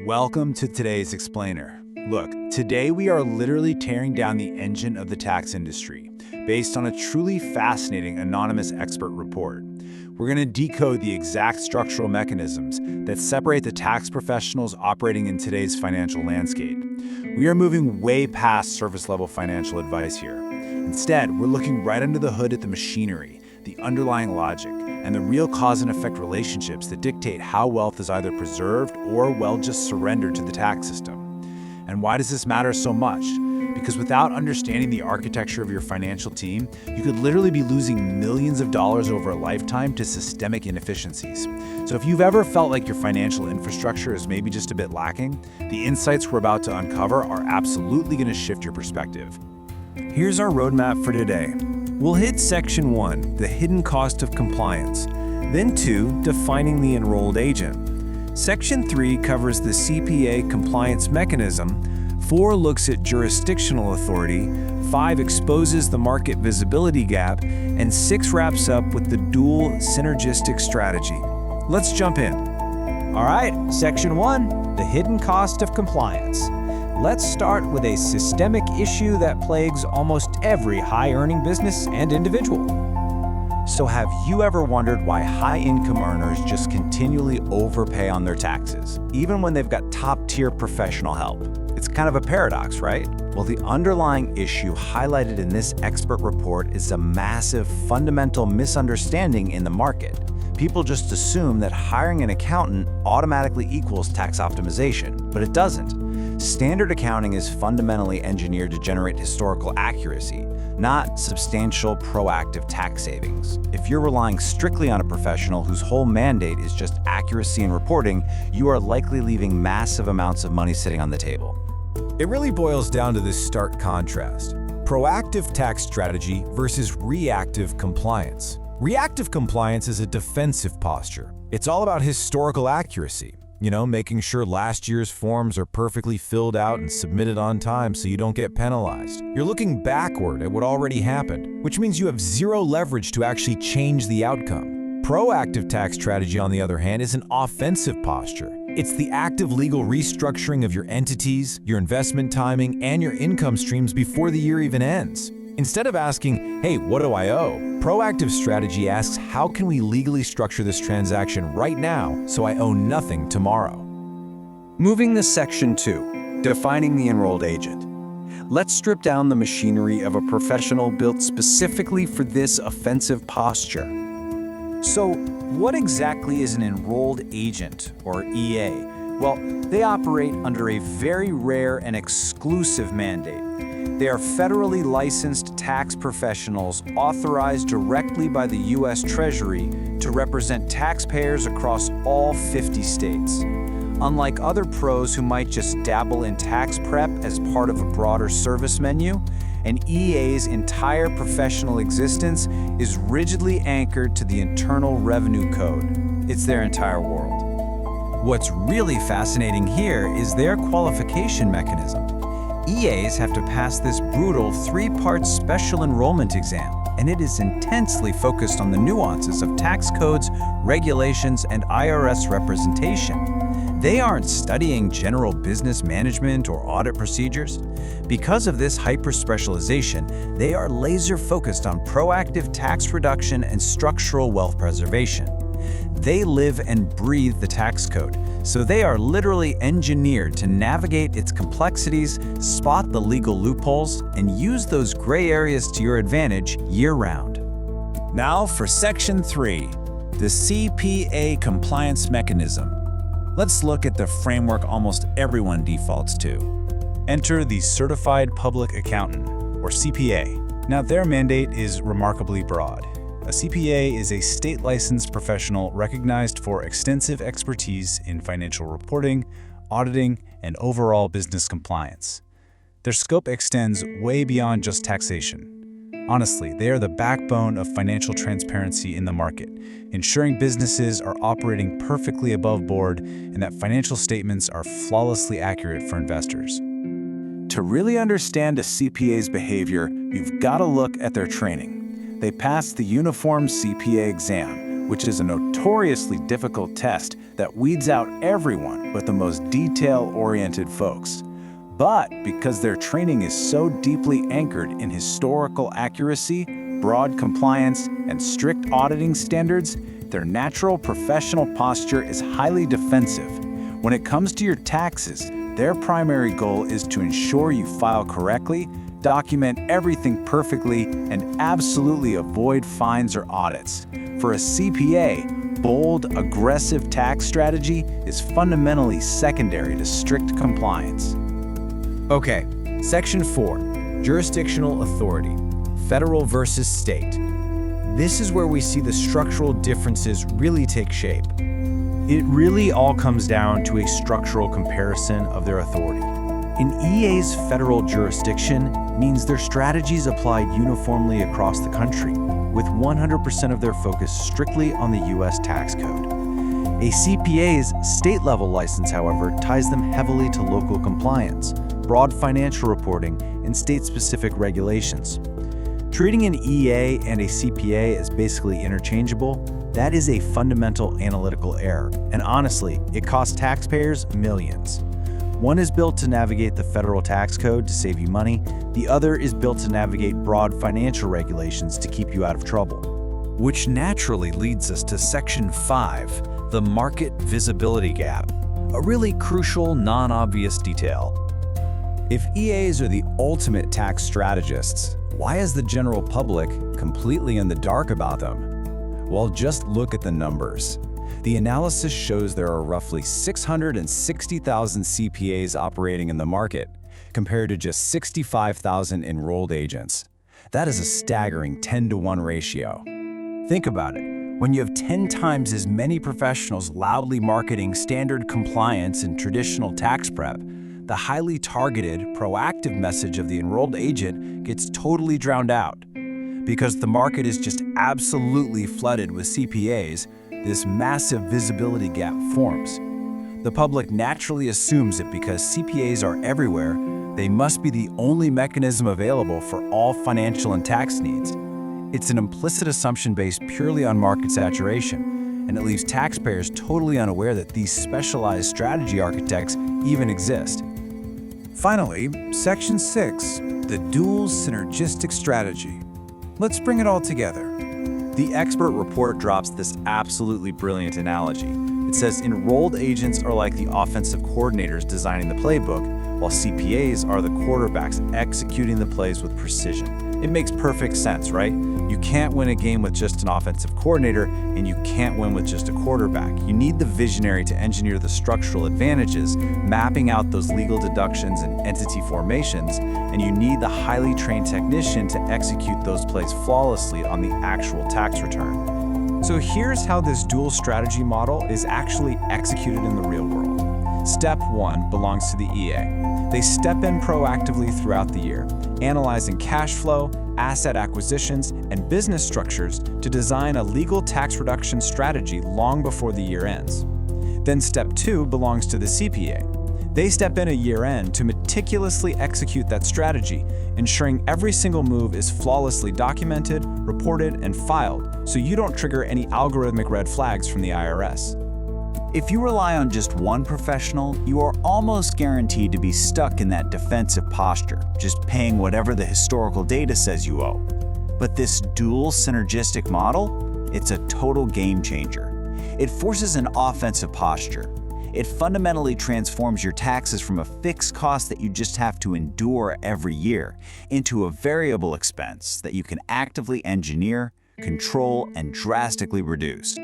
Welcome to today's Explainer. Look, today we are literally tearing down the engine of the tax industry based on a truly fascinating anonymous expert report. We're going to decode the exact structural mechanisms that separate the tax professionals operating in today's financial landscape. We are moving way past surface-level financial advice here. Instead, we're looking right under the hood at the machinery, the underlying logic, and the real cause and effect relationships that dictate how wealth is either preserved or, well, just surrendered to the tax system. And why does this matter so much? Because without understanding the architecture of your financial team, you could literally be losing millions of dollars over a lifetime to systemic inefficiencies. So if you've ever felt like your financial infrastructure is maybe just a bit lacking, the insights we're about to uncover are absolutely going to shift your perspective. Here's our roadmap for today. We'll hit Section 1, the hidden cost of compliance. Then 2, defining the enrolled agent. Section 3 covers the CPA compliance mechanism. 4 looks at jurisdictional authority. 5 exposes the market visibility gap. And 6 wraps up with the dual synergistic strategy. Let's jump in. All right, Section 1, the hidden cost of compliance. Let's start with a systemic issue that plagues almost every high-earning business and individual. So have you ever wondered why high-income earners just continually overpay on their taxes, even when they've got top-tier professional help? It's kind of a paradox, right? Well, the underlying issue highlighted in this expert report is a massive fundamental misunderstanding in the market. People just assume that hiring an accountant automatically equals tax optimization, but it doesn't. Standard accounting is fundamentally engineered to generate historical accuracy, not substantial proactive tax savings. If you're relying strictly on a professional whose whole mandate is just accuracy in reporting, you are likely leaving massive amounts of money sitting on the table. It really boils down to this stark contrast: proactive tax strategy versus reactive compliance. Reactive compliance is a defensive posture. It's all about historical accuracy. Making sure last year's forms are perfectly filled out and submitted on time so you don't get penalized. You're looking backward at what already happened, which means you have zero leverage to actually change the outcome. Proactive tax strategy, on the other hand, is an offensive posture. It's the active legal restructuring of your entities, your investment timing, and your income streams before the year even ends. Instead of asking, hey, what do I owe? Proactive strategy asks, how can we legally structure this transaction right now so I owe nothing tomorrow? Moving to Section 2, defining the enrolled agent. Let's strip down the machinery of a professional built specifically for this offensive posture. So, what exactly is an enrolled agent, or EA? Well, they operate under a very rare and exclusive mandate. They are federally licensed tax professionals authorized directly by the U.S. Treasury to represent taxpayers across all 50 states. Unlike other pros who might just dabble in tax prep as part of a broader service menu, an EA's entire professional existence is rigidly anchored to the Internal Revenue Code. It's their entire world. What's really fascinating here is their qualification mechanism. EAs have to pass this brutal 3-part special enrollment exam, and it is intensely focused on the nuances of tax codes, regulations, and IRS representation. They aren't studying general business management or audit procedures. Because of this hyper-specialization, they are laser-focused on proactive tax reduction and structural wealth preservation. They live and breathe the tax code, so they are literally engineered to navigate its complexities, spot the legal loopholes, and use those gray areas to your advantage year-round. Now for Section 3, the CPA compliance mechanism. Let's look at the framework almost everyone defaults to. Enter the Certified Public Accountant, or CPA. Now, their mandate is remarkably broad. A CPA is a state-licensed professional recognized for extensive expertise in financial reporting, auditing, and overall business compliance. Their scope extends way beyond just taxation. Honestly, they are the backbone of financial transparency in the market, ensuring businesses are operating perfectly above board and that financial statements are flawlessly accurate for investors. To really understand a CPA's behavior, you've got to look at their training. They pass the uniform CPA exam, which is a notoriously difficult test that weeds out everyone but the most detail-oriented folks. But because their training is so deeply anchored in historical accuracy, broad compliance, and strict auditing standards, their natural professional posture is highly defensive. When it comes to your taxes, their primary goal is to ensure you file correctly, document everything perfectly, and absolutely avoid fines or audits. For a CPA, bold, aggressive tax strategy is fundamentally secondary to strict compliance. Okay, Section 4, Jurisdictional Authority, Federal versus State. This is where we see the structural differences really take shape. It really all comes down to a structural comparison of their authority. An EA's federal jurisdiction means their strategies apply uniformly across the country, with 100% of their focus strictly on the U.S. tax code. A CPA's state-level license, however, ties them heavily to local compliance, broad financial reporting, and state-specific regulations. Treating an EA and a CPA as basically interchangeable, that is a fundamental analytical error, and honestly, it costs taxpayers millions. One is built to navigate the federal tax code to save you money, the other is built to navigate broad financial regulations to keep you out of trouble. Which naturally leads us to Section 5, the market visibility gap, a really crucial, non-obvious detail. If EAs are the ultimate tax strategists, why is the general public completely in the dark about them? Well, just look at the numbers. The analysis shows there are roughly 660,000 CPAs operating in the market, compared to just 65,000 enrolled agents. That is a staggering 10-to-1 ratio. Think about it. When you have 10 times as many professionals loudly marketing standard compliance and traditional tax prep, the highly targeted, proactive message of the enrolled agent gets totally drowned out. Because the market is just absolutely flooded with CPAs, this massive visibility gap forms. The public naturally assumes that because CPAs are everywhere, they must be the only mechanism available for all financial and tax needs. It's an implicit assumption based purely on market saturation, and it leaves taxpayers totally unaware that these specialized strategy architects even exist. Finally, Section 6, the dual synergistic strategy. Let's bring it all together. The expert report drops this absolutely brilliant analogy. It says enrolled agents are like the offensive coordinators designing the playbook, while CPAs are the quarterbacks executing the plays with precision. It makes perfect sense, right? You can't win a game with just an offensive coordinator, and you can't win with just a quarterback. You need the visionary to engineer the structural advantages, mapping out those legal deductions and entity formations, and you need the highly trained technician to execute those plays flawlessly on the actual tax return. So here's how this dual strategy model is actually executed in the real world. Step 1 belongs to the EA. They step in proactively throughout the year, analyzing cash flow, asset acquisitions, and business structures to design a legal tax reduction strategy long before the year ends. Then Step 2 belongs to the CPA. They step in a year-end to meticulously execute that strategy, ensuring every single move is flawlessly documented, reported, and filed, so you don't trigger any algorithmic red flags from the IRS. If you rely on just one professional, you are almost guaranteed to be stuck in that defensive posture, just paying whatever the historical data says you owe. But this dual synergistic model, it's a total game changer. It forces an offensive posture. It fundamentally transforms your taxes from a fixed cost that you just have to endure every year into a variable expense that you can actively engineer, control, and drastically reduce.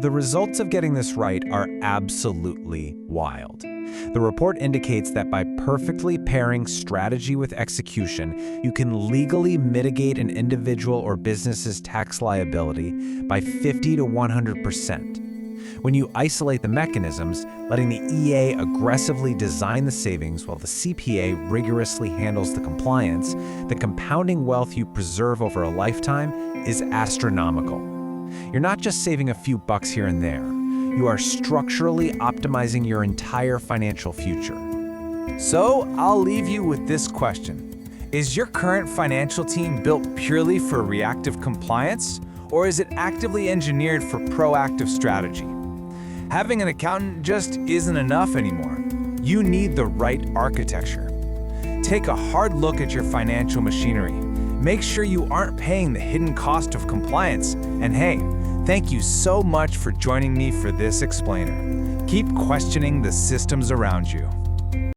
The results of getting this right are absolutely wild. The report indicates that by perfectly pairing strategy with execution, you can legally mitigate an individual or business's tax liability by 50 to 100%. When you isolate the mechanisms, letting the EA aggressively design the savings while the CPA rigorously handles the compliance, the compounding wealth you preserve over a lifetime is astronomical. You're not just saving a few bucks here and there. You are structurally optimizing your entire financial future. So, I'll leave you with this question. Is your current financial team built purely for reactive compliance? Or is it actively engineered for proactive strategy? Having an accountant just isn't enough anymore. You need the right architecture. Take a hard look at your financial machinery. Make sure you aren't paying the hidden cost of compliance. And hey, thank you so much for joining me for this explainer. Keep questioning the systems around you.